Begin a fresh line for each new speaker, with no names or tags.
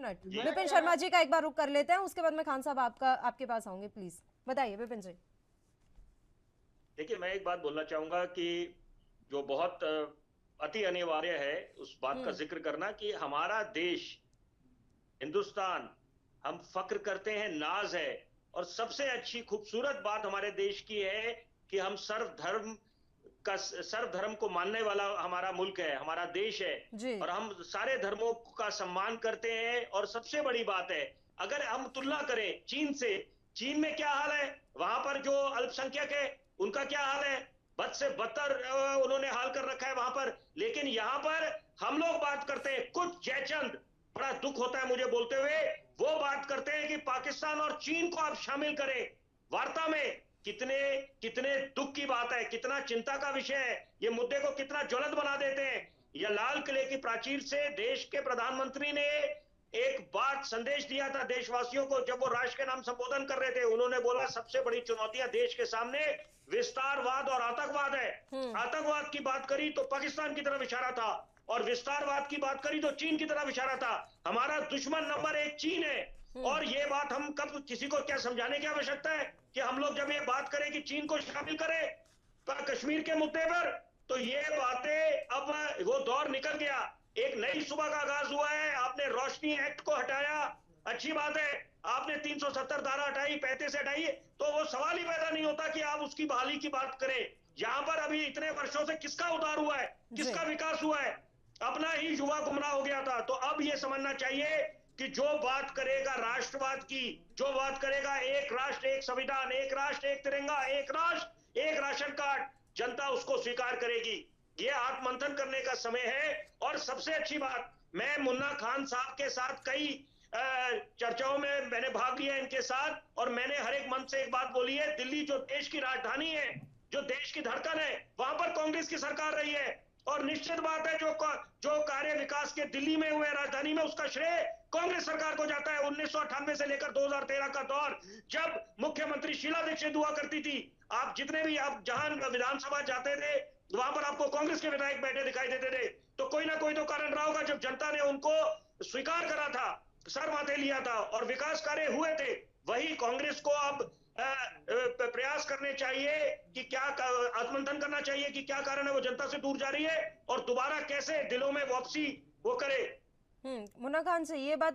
Minute Vipin Sharma ji का एक बार रुक कर लेते हैं, उसके बाद मैं खान साहब आपके पास आऊंगी। प्लीज बताइए विपिन जी।
देखिए, मैं एक बात बोलना चाहूंगा कि जो बहुत अति अनिवार्य है उस बात का
हम्म।
जिक्र करना कि हमारा देश हिंदुस्तान, हम फक्र करते हैं, नाज है। और सबसे अच्छी खूबसूरत बात हमारे देश की है कि हम सर्व धर्म को मानने वाला हमारा मुल्क है, हमारा देश है।
जी।
और हम सारे धर्मों का सम्मान करते हैं। और सबसे बड़ी बात है, अगर हम तुलना करें चीन से, चीन में क्या हाल है, वहां पर जो अल्पसंख्यक है उनका क्या हाल है, बद से बदतर उन्होंने हाल कर रखा है वहां पर। लेकिन यहां पर हम लोग बात करते हैं, कुछ जयचंद, बड़ा दुख होता है मुझे बोलते हुए, वो बात करते हैं कि पाकिस्तान और चीन को आप शामिल करें वार्ता में। कितने कितने दुख की बात है, कितना चिंता का विषय है, ये मुद्दे को कितना ज्वलंत बना देते हैं। यह लाल किले की प्राचीर से देश के प्रधानमंत्री ने एक बात संदेश दिया था देशवासियों को, जब वो राष्ट्र के नाम संबोधन कर रहे थे। उन्होंने बोला सबसे बड़ी चुनौतियां देश के सामने विस्तारवाद और आतंकवाद है।
हम्म।
आतंकवाद की बात करी तो पाकिस्तान की तरफ इशारा था, और विस्तारवाद की बात करी तो चीन की तरफ इशारा था। हमारा दुश्मन नंबर एक चीन है।
हम्म।
और ये बात हम कब किसी को क्या समझाने की आवश्यकता है कि हम लोग जब ये बात करें कि चीन को शामिल करें कश्मीर के मुद्दे पर, तो ये बातें अब वो दौर निकल गया। एक नई सुबह का आगाज हुआ है। आपने रोशनी एक्ट को हटाया, अच्छी बात है। आपने 370 धारा हटाई, 35 हटाई, तो वो सवाल ही पैदा नहीं होता कि आप उसकी बहाली की बात करें। यहां पर अभी इतने वर्षों से किसका उद्धार हुआ है,
जी।
किसका विकास हुआ है? अपना ही युवा गुमराह हो गया था। तो अब ये समझना चाहिए कि जो बात करेगा राष्ट्रवाद की, जो बात करेगा एक राष्ट्र एक संविधान, एक राष्ट्र एक तिरंगा, एक राष्ट्र एक राशन कार्ड, जनता उसको स्वीकार करेगी। ये आत्ममंथन करने का समय है। और सबसे अच्छी बात, मैं मुन्ना खान साहब के साथ कई चर्चाओं में मैंने भाग लिया इनके साथ, और मैंने हर एक मंच से एक बात बोली है, दिल्ली जो देश की राजधानी है, जो देश की धड़कन है, वहां पर कांग्रेस की सरकार रही है। और निश्चित बात है, जो कार्य विकास के दिल्ली में हुए, राजधानी में, उसका श्रेय कांग्रेस सरकार को जाता है। 1998 से लेकर 2013 का दौर, जब मुख्यमंत्री शीला दीक्षित हुआ करती थी, आप जितने भी आप जहां विधानसभा जाते थे, वहां पर आपको कांग्रेस के विधायक बैठे दिखाई देते थे। तो कोई ना कोई तो कारण रहा होगा जब जनता ने उनको स्वीकार करा था, सर माथे लिया था, और विकास कार्य हुए थे। वही कांग्रेस को अब प्रयास करने चाहिए कि क्या आत्मंथन करना चाहिए कि क्या कारण है वो जनता से दूर जा रही है, और दोबारा कैसे दिलों में वापसी वो करे।
मुन्ना खान से ये बात